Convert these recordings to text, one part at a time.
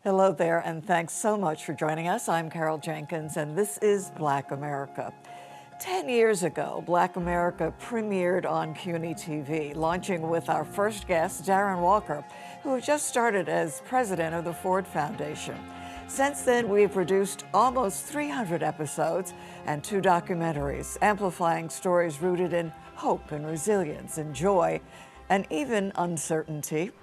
Hello there, and thanks so much for joining us. I'm Carol Jenkins, and this is Black America. 10 years ago, Black America premiered on CUNY TV, launching with our first guest, Darren Walker, who just started as president of the Ford Foundation. Since then, we've produced almost 300 episodes and 2 documentaries, amplifying stories rooted in hope and resilience and joy, and even uncertainty.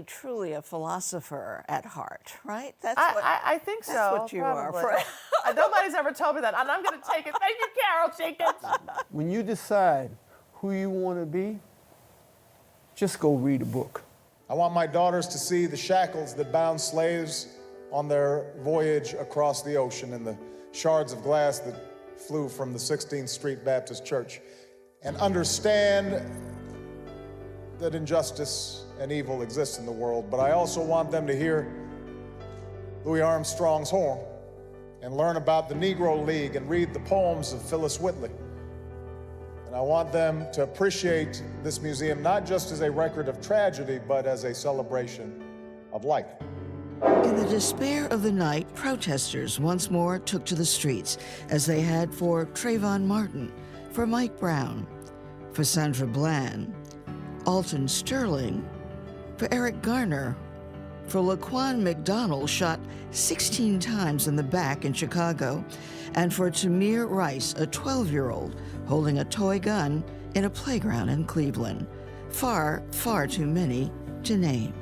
Truly a philosopher at heart, right? I think so. That's what you probably. are. Nobody's ever told me that, and I'm going to take it. Thank you, Carol Jenkins. When you decide who you want to be, just go read a book. I want my daughters to see the shackles that bound slaves on their voyage across the ocean and the shards of glass that flew from the 16th Street Baptist Church, and understand that injustice and evil exists in the world. But I also want them to hear Louis Armstrong's horn and learn about the Negro League and read the poems of Phyllis Whitley. And I want them to appreciate this museum not just as a record of tragedy, but as a celebration of life. In the despair of the night, protesters once more took to the streets, as they had for Trayvon Martin, for Mike Brown, for Sandra Bland, Alton Sterling, for Eric Garner, for Laquan McDonald, shot 16 times in the back in Chicago, and for Tamir Rice, a 12-year-old holding a toy gun in a playground in Cleveland. Far, far too many to name.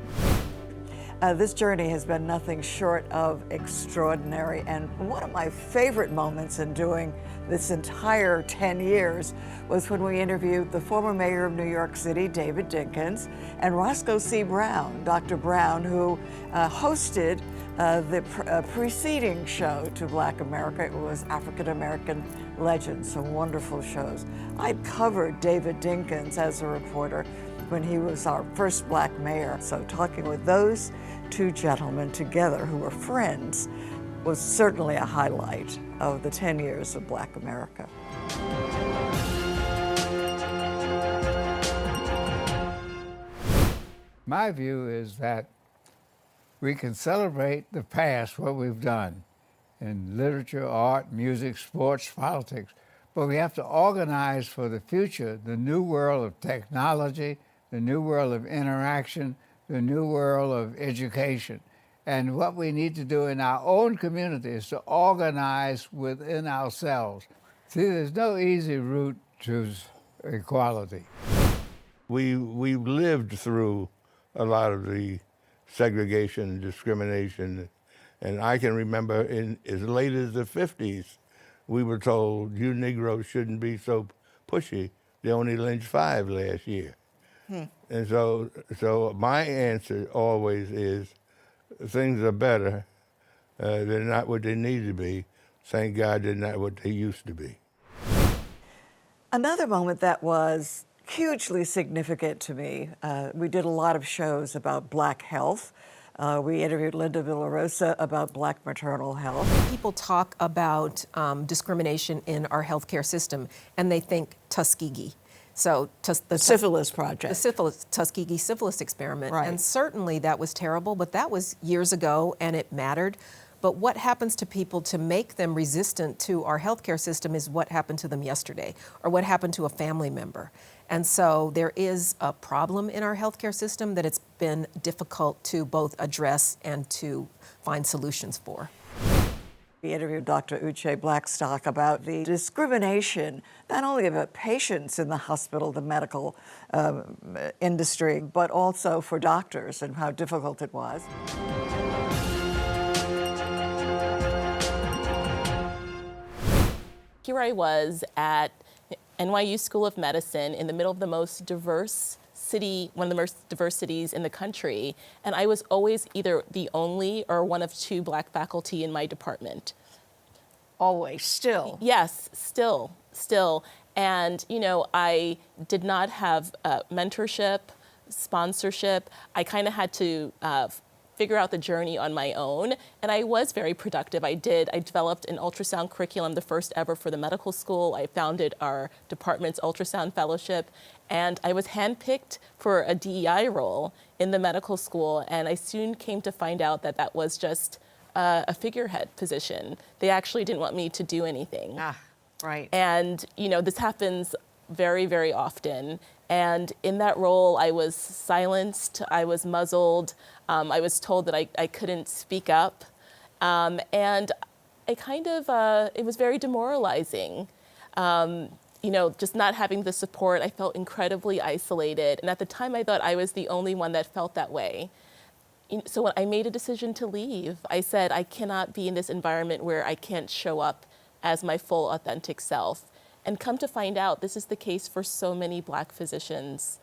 This journey has been nothing short of extraordinary, and one of my favorite moments in doing this entire 10 years was when we interviewed the former mayor of New York City, David Dinkins, and Roscoe C. Brown, Dr. Brown, who hosted the preceding show to Black America. It was African American Legends, some wonderful shows. I'd covered David Dinkins as a reporter when he was our first Black mayor. So talking with those 2 gentlemen together who were friends was certainly a highlight of the 10 years of Black America. My view is that we can celebrate the past, what we've done in literature, art, music, sports, politics, but we have to organize for the future, the new world of technology, the new world of interaction, the new world of education. And what we need to do in our own community is to organize within ourselves. See, there's no easy route to equality. We've lived through a lot of the segregation and discrimination. And I can remember in as late as the 50s, we were told, you Negroes shouldn't be so pushy. They only lynched 5 last year. And so my answer always is, things are better. They're not what they need to be. Thank God they're not what they used to be. Another moment that was hugely significant to me, we did a lot of shows about Black health. We interviewed Linda Villarosa about Black maternal health. People talk about discrimination in our healthcare system, and they think Tuskegee. So the Syphilis Project. The Tuskegee syphilis experiment. Right. And certainly that was terrible, but that was years ago and it mattered. But what happens to people to make them resistant to our healthcare system is what happened to them yesterday or what happened to a family member. And so there is a problem in our healthcare system that it's been difficult to both address and to find solutions for. We interviewed Dr. Uche Blackstock about the discrimination, not only of patients in the hospital, the medical industry, but also for doctors and how difficult it was. Here I was at NYU School of Medicine in the middle of the most diverse city, one of the most diverse cities in the country, and I was always either the only or one of 2 Black faculty in my department. Always, still. Yes, still. And, you know, I did not have mentorship, sponsorship. I kind of had to figure out the journey on my own. And I was very productive. I developed an ultrasound curriculum, the first ever for the medical school. I founded our department's ultrasound fellowship. And I was handpicked for a DEI role in the medical school. And I soon came to find out that that was just a figurehead position. They actually didn't want me to do anything. Right. And, you know, this happens very, very often. And in that role, I was silenced, I was muzzled, I was told that I couldn't speak up. And I kind of, it was very demoralizing. You know, just not having the support, I felt incredibly isolated. And at the time, I thought I was the only one that felt that way. So when I made a decision to leave, I said, I cannot be in this environment where I can't show up as my full, authentic self. And come to find out, this is the case for so many Black physicians.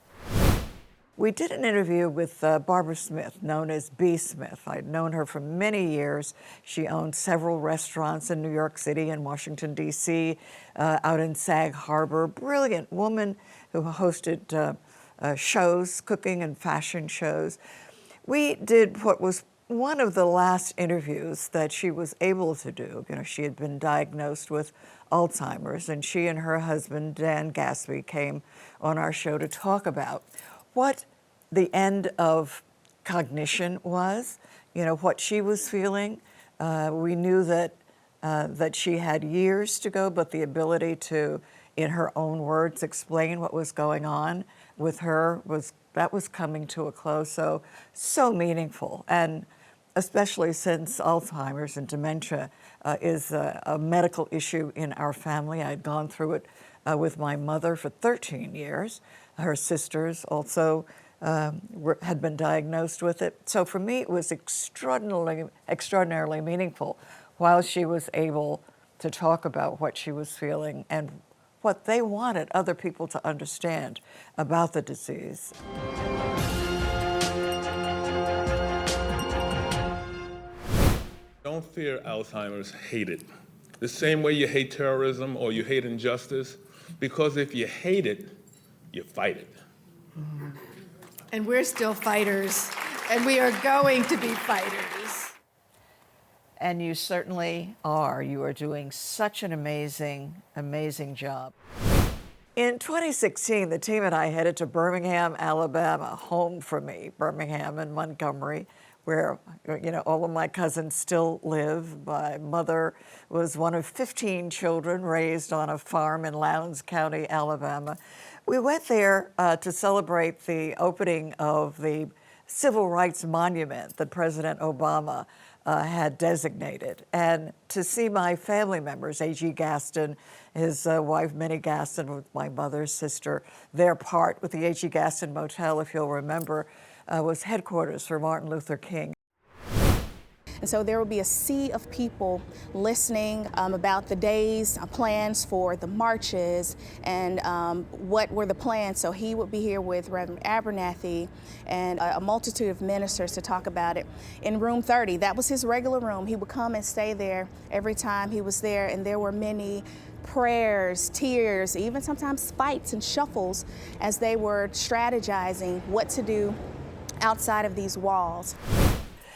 We did an interview with Barbara Smith, known as B. Smith. I'd known her for many years. She owned several restaurants in New York City and Washington, D.C., out in Sag Harbor. Brilliant woman who hosted shows, cooking and fashion shows. We did what was one of the last interviews that she was able to do. You know, she had been diagnosed with Alzheimer's, and she and her husband, Dan Gaspy, came on our show to talk about what the end of cognition was, you know, what she was feeling. We knew that she had years to go, but the ability to, in her own words, explain what was going on with her was coming to a close. So meaningful, and especially since Alzheimer's and dementia is a medical issue in our family. I'd gone through it with my mother for 13 years. Her sisters also had been diagnosed with it. So for me, it was extraordinarily meaningful while she was able to talk about what she was feeling and what they wanted other people to understand about the disease. Don't fear Alzheimer's, hate it. The same way you hate terrorism or you hate injustice, because if you hate it, you fight it. Mm-hmm. And we're still fighters, and we are going to be fighters. And you certainly are. You are doing such an amazing, amazing job. In 2016, the team and I headed to Birmingham, Alabama, home for me, Birmingham and Montgomery, where, you know, all of my cousins still live. My mother was one of 15 children raised on a farm in Lowndes County, Alabama. We went there to celebrate the opening of the Civil Rights Monument that President Obama had designated, and to see my family members, A.G. Gaston, his wife Minnie Gaston, with my mother's sister. Their part with the A.G. Gaston Motel, if you'll remember, was headquarters for Martin Luther King. And so there will be a sea of people listening about the day's plans for the marches and what were the plans. So he would be here with Reverend Abernathy and a multitude of ministers to talk about it. In room 30, that was his regular room. He would come and stay there every time he was there, and there were many prayers, tears, even sometimes fights and shuffles as they were strategizing what to do outside of these walls.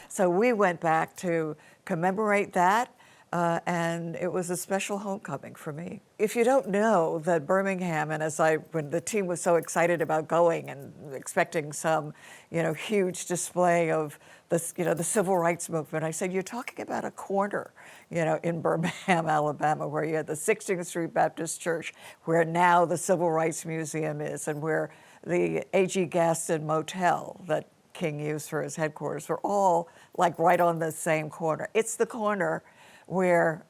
So we went back to commemorate that, and it was a special homecoming for me. If you don't know that Birmingham, and when the team was so excited about going and expecting some, you know, huge display of this, you know, the civil rights movement, I said, you're talking about a corner, you know, in Birmingham, Alabama, where you had the 16th Street Baptist Church, where now the Civil Rights Museum is, and where the A.G. Gaston Motel that King used for his headquarters were all like right on the same corner. It's the corner where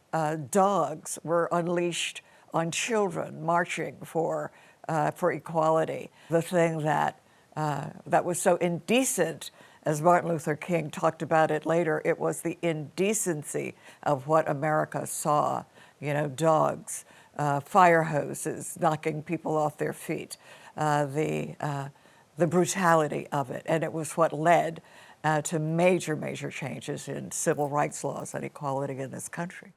dogs were unleashed on children marching for equality. The thing that was so indecent, as Martin Luther King talked about it later, it was the indecency of what America saw. You know, dogs, fire hoses knocking people off their feet, the brutality of it. And it was what led to major changes in civil rights laws and equality in this country.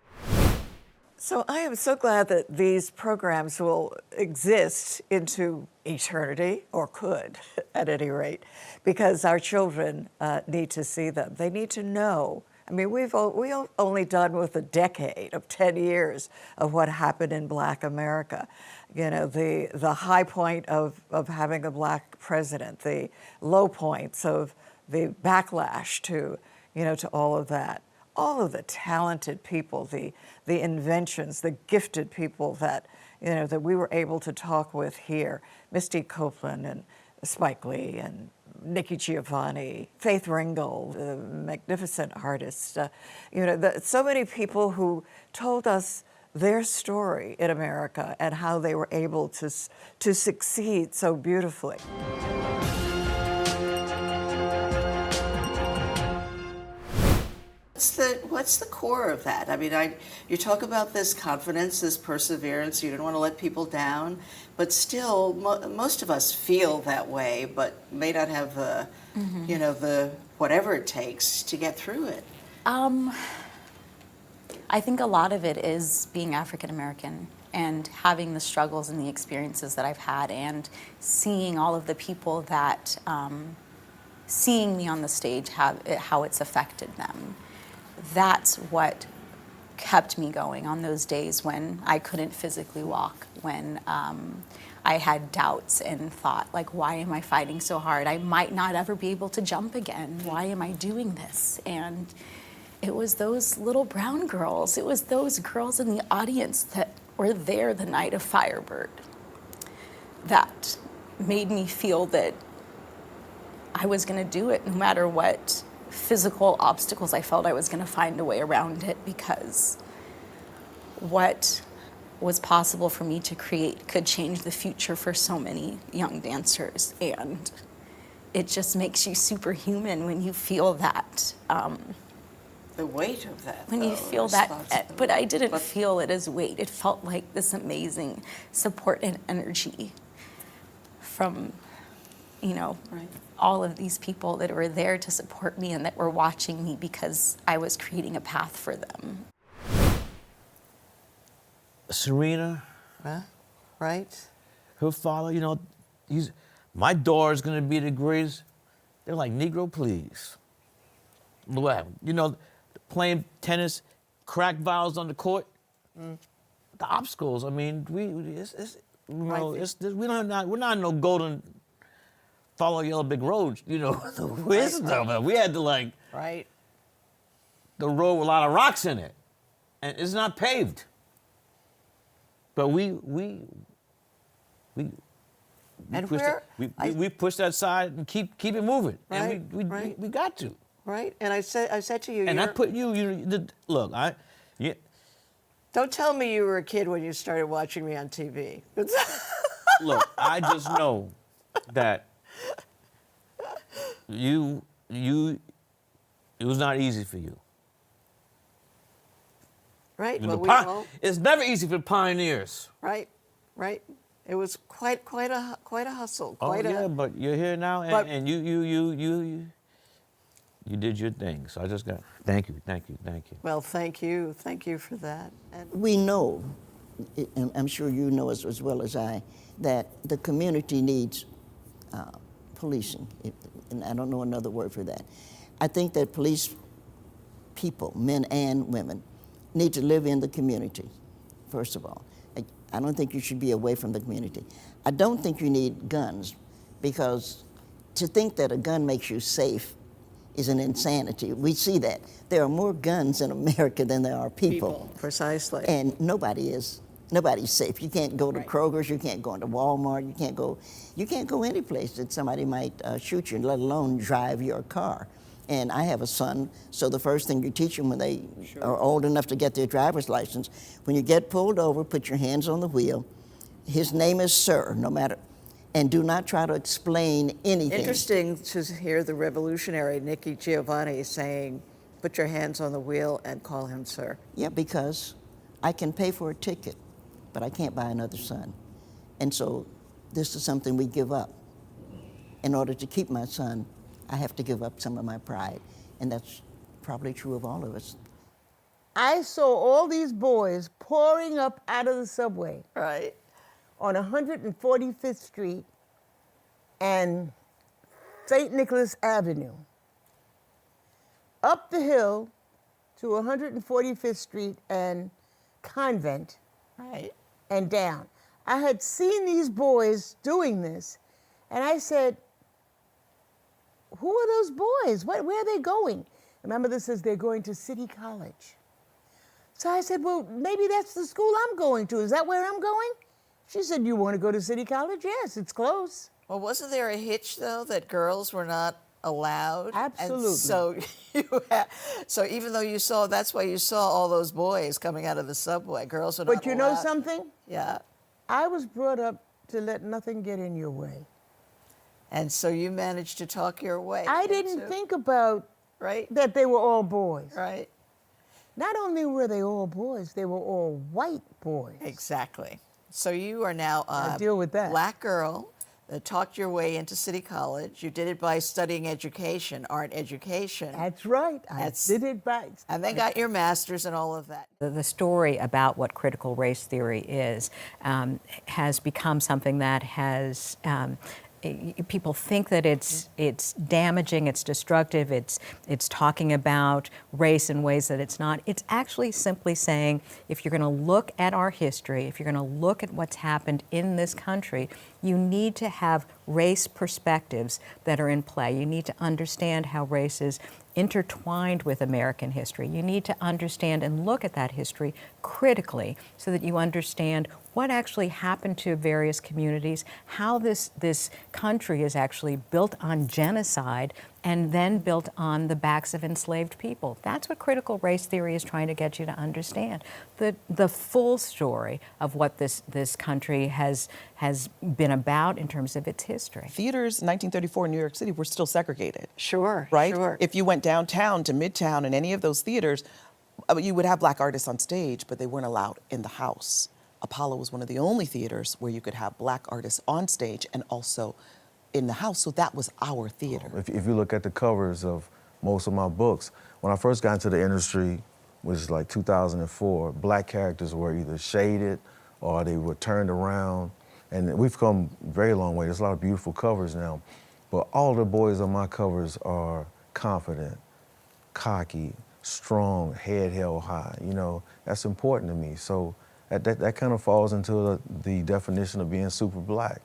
So I am so glad that these programs will exist into eternity, or could at any rate, because our children need to see them. They need to know. I mean, we've only done with a decade of 10 years of what happened in Black America. You know, the high point of having a Black president, the low points of the backlash to, you know, to all of that. All of the talented people, the inventions, the gifted people that, you know, that we were able to talk with here, Misty Copeland and Spike Lee and Nikki Giovanni, Faith Ringgold, the magnificent artists, you know, so many people who told us their story in America and how they were able to succeed so beautifully. What's the core of that? I mean, you talk about this confidence, this perseverance. You don't want to let people down, but still, most of us feel that way, but may not have the, you know, the whatever it takes to get through it. I think a lot of it is being African American and having the struggles and the experiences that I've had, and seeing all of the people that, seeing me on the stage, how it's affected them. That's what kept me going on those days when I couldn't physically walk, when I had doubts and thought, like, why am I fighting so hard? I might not ever be able to jump again. Why am I doing this? And it was those little brown girls. It was those girls in the audience that were there the night of Firebird that made me feel that I was going to do it no matter what physical obstacles I felt. I was going to find a way around it, because what was possible for me to create could change the future for so many young dancers. And it just makes you superhuman when you feel that. The weight of that. When you feel that, but I didn't feel it as weight. It felt like this amazing support and energy from, you know, all of these people that were there to support me and that were watching me because I was creating a path for them. Serena, right? Her father, you know, my daughter's gonna be the greatest. They're like, Negro, please. You know, playing tennis, crack vials on the court, the obstacles. I mean, we're not no golden follow yellow brick roads, you know, the wisdom. We had to the road with a lot of rocks in it, and it's not paved. But we push that side and keep it moving, and we got to. Right, and I said to you, and I put look, don't tell me you were a kid when you started watching me on TV. Look, I just know that it was not easy for you. Right. It's never easy for pioneers. Right. It was quite a hustle. But you're here now, and you did your thing. So I just got thank you. Well, thank you for that. And we know, and I'm sure you know as well as I, that the community needs policing, and I don't know another word for that. I think that police people, men and women, need to live in the community, first of all. I don't think you should be away from the community. I don't think you need guns, because to think that a gun makes you safe is an insanity. We see that. There are more guns in America than there are people. Precisely. And nobody's safe. You can't go to Kroger's, you can't go into Walmart, you can't go any place that somebody might shoot you, let alone drive your car. And I have a son, so the first thing you teach them when they are old enough to get their driver's license, when you get pulled over, put your hands on the wheel. His name is Sir, no matter, and do not try to explain anything. Interesting to hear the revolutionary Nikki Giovanni saying, put your hands on the wheel and call him Sir. Yeah, because I can pay for a ticket, but I can't buy another son. And so this is something we give up. In order to keep my son, I have to give up some of my pride. And that's probably true of all of us. I saw all these boys pouring up out of the subway. Right. On 145th Street and St. Nicholas Avenue. Up the hill to 145th Street and Convent. Right. And down. I had seen these boys doing this, and I said, who are those boys? Where are they going? And my mother says, they're going to City College. So I said, well, maybe that's the school I'm going to. Is that where I'm going? She said, you want to go to City College? Yes, it's close. Well, wasn't there a hitch, though, that girls were not allowed? Absolutely. And so even though you saw, that's why you saw all those boys coming out of the subway. Girls were not allowed. But you know something? Yeah. I was brought up to let nothing get in your way. And so you managed to talk your way. I didn't think about that they were all boys. Right. Not only were they all boys, they were all white boys. Exactly. So you are now a deal with that. black girl that talked your way into City College. You did it by studying education, art education. That's right. I did it by... And then got your master's and all of that. The story about what critical race theory is has become something that has... people think that it's damaging, it's destructive, it's talking about race in ways that it's not. It's actually simply saying, if you're going to look at our history, if you're going to look at what's happened in this country, you need to have race perspectives that are in play. You need to understand how race is intertwined with American history. You need to understand and look at that history critically so that you understand what actually happened to various communities, how this country is actually built on genocide and then built on the backs of enslaved people. That's what critical race theory is trying to get you to understand. The full story of what this country has been about in terms of its history. Theaters in 1934 in New York City were still segregated. Sure, right? sure. If you went downtown to Midtown in any of those theaters, you would have black artists on stage, but they weren't allowed in the house. Apollo was one of the only theaters where you could have black artists on stage and also in the house, so that was our theater. If you look at the covers of most of my books, when I first got into the industry, which is like 2004, black characters were either shaded or they were turned around, and we've come a very long way. There's a lot of beautiful covers now, but all the boys on my covers are confident, cocky, strong, head held high. You know, that's important to me. So that kind of falls into the definition of being super black.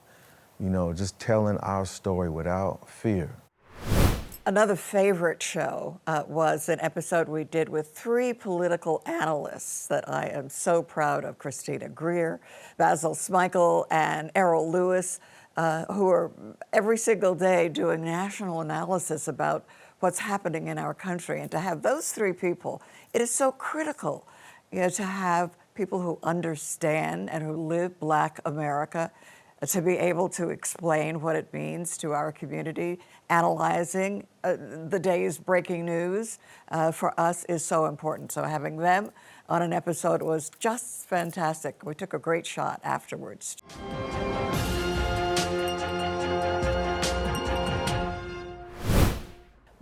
You know, just telling our story without fear. Another favorite show was an episode we did with 3 political analysts that I am so proud of: Christina Greer, Basil Smikle, and Errol Lewis, who are every single day doing national analysis about what's happening in our country. And to have those 3 people, it is so critical, you know, to have people who understand and who live Black America, to be able to explain what it means to our community. Analyzing the day's breaking news for us is so important. So having them on an episode was just fantastic. We took a great shot afterwards.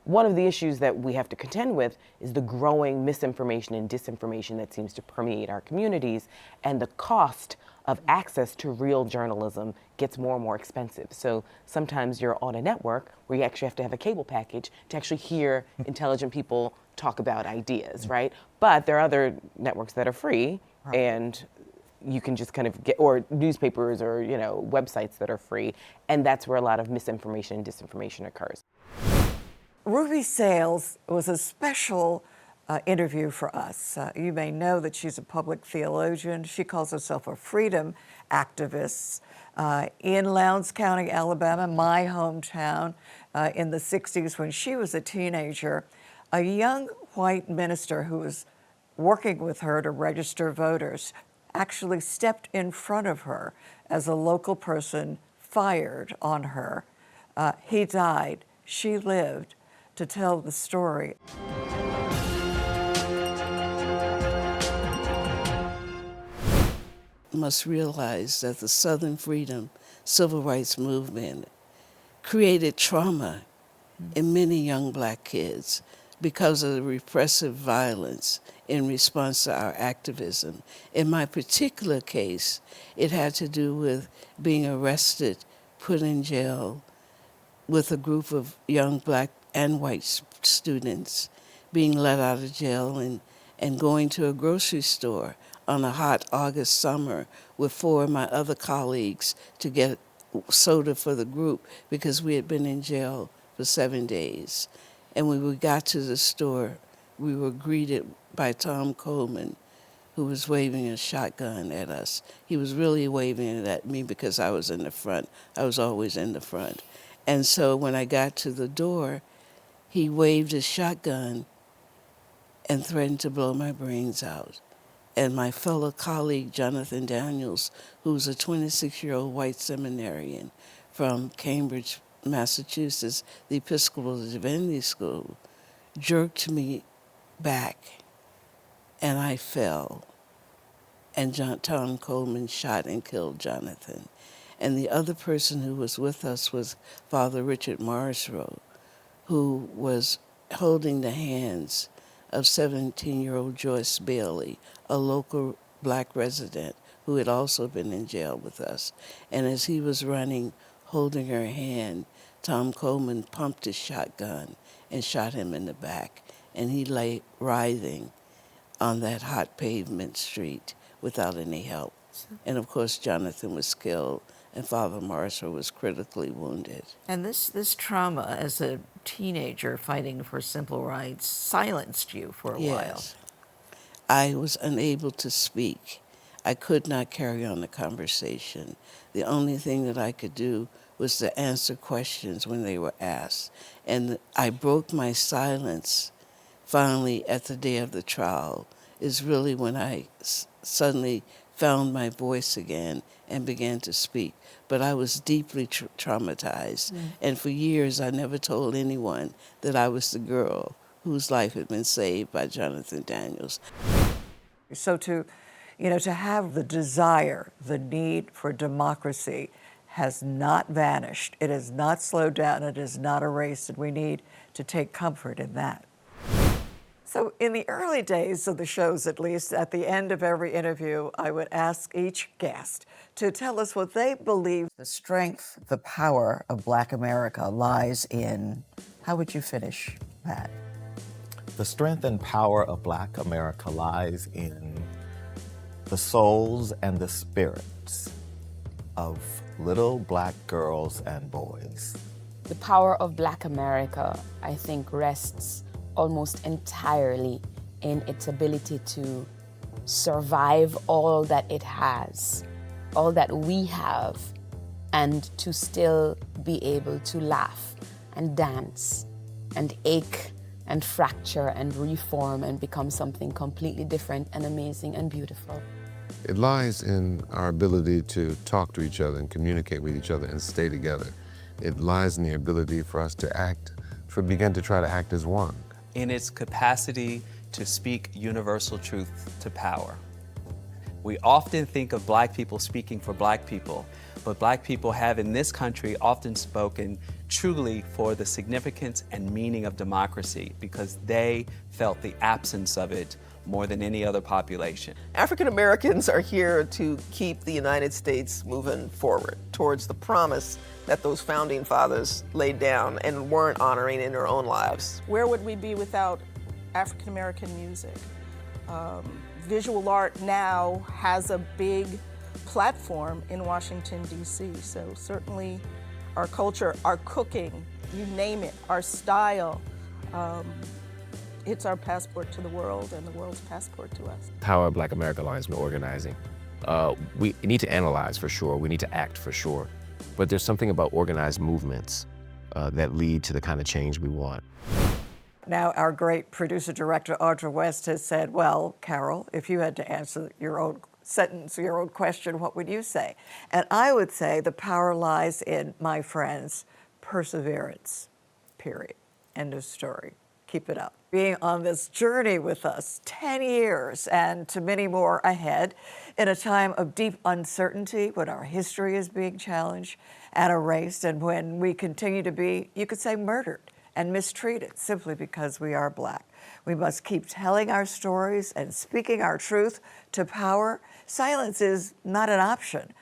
One of the issues that we have to contend with is the growing misinformation and disinformation that seems to permeate our communities, and the cost of access to real journalism gets more and more expensive. So sometimes you're on a network where you actually have to have a cable package to actually hear intelligent people talk about ideas, right? But there are other networks that are free, and you can just kind of get, or newspapers or, you know, websites that are free, and that's where a lot of misinformation and disinformation occurs. Ruby Sales was a special interview for us. You may know that she's a public theologian. She calls herself a freedom activist. In Lowndes County, Alabama, my hometown, in the 60s when she was a teenager, a young white minister who was working with her to register voters actually stepped in front of her as a local person fired on her. He died. She lived to tell the story. Must realize that the Southern Freedom Civil Rights Movement created trauma in many young Black kids because of the repressive violence in response to our activism. In my particular case, it had to do with being arrested, put in jail with a group of young black and white students, being let out of jail and going to a grocery store on a hot August summer with 4 of my other colleagues to get soda for the group because we had been in jail for 7 days. And when we got to the store, we were greeted by Tom Coleman, who was waving a shotgun at us. He was really waving it at me because I was in the front. I was always in the front. And so when I got to the door, he waved his shotgun and threatened to blow my brains out. And my fellow colleague, Jonathan Daniels, who's a 26-year-old white seminarian from Cambridge, Massachusetts, the Episcopal Divinity School, jerked me back, and I fell. And Tom Coleman shot and killed Jonathan. And the other person who was with us was Father Richard Marsrow, who was holding the hands of 17-year-old Joyce Bailey, a local black resident who had also been in jail with us. And as he was running, holding her hand, Tom Coleman pumped his shotgun and shot him in the back. And he lay writhing on that hot pavement street without any help. And of course, Jonathan was killed, and Father Marsha was critically wounded. And this trauma as a teenager fighting for civil rights silenced you for a while. I was unable to speak. I could not carry on the conversation. The only thing that I could do was to answer questions when they were asked. And I broke my silence finally at the day of the trial, is really when I suddenly found my voice again and began to speak. But I was deeply traumatized. And for years, I never told anyone that I was the girl whose life had been saved by Jonathan Daniels. So to have the desire, the need for democracy has not vanished. It has not slowed down. It is not erased. And we need to take comfort in that. So in the early days of the shows, at least, at the end of every interview, I would ask each guest to tell us what they believe the strength, the power of Black America lies in. How would you finish, Pat? The strength and power of Black America lies in the souls and the spirits of little Black girls and boys. The power of Black America, I think, rests almost entirely in its ability to survive all that it has, all that we have, and to still be able to laugh and dance and ache and fracture and reform and become something completely different and amazing and beautiful. It lies in our ability to talk to each other and communicate with each other and stay together. It lies in the ability for us to begin to try to act as one. In its capacity to speak universal truth to power. We often think of Black people speaking for Black people, but Black people have in this country often spoken truly for the significance and meaning of democracy because they felt the absence of it more than any other population. African Americans are here to keep the United States moving forward towards the promise that those founding fathers laid down and weren't honoring in their own lives. Where would we be without African American music? Visual art now has a big platform in Washington, D.C., so certainly our culture, our cooking, you name it, our style, it's our passport to the world and the world's passport to us. Power of Black America lies in organizing. We need to analyze for sure, we need to act for sure, but there's something about organized movements that lead to the kind of change we want. Now, our great producer-director, Audra West, has said, well, Carol, if you had to answer your own sentence, your own question, what would you say? And I would say the power lies in, my friends, perseverance, period. End of story. Keep it up. Being on this journey with us, 10 years, and to many more ahead, in a time of deep uncertainty, when our history is being challenged and erased, and when we continue to be, you could say, murdered and mistreated simply because we are Black. We must keep telling our stories and speaking our truth to power. Silence is not an option.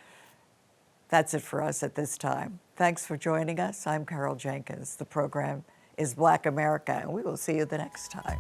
That's it for us at this time. Thanks for joining us. I'm Carol Jenkins. The program is Black America, and we will see you the next time.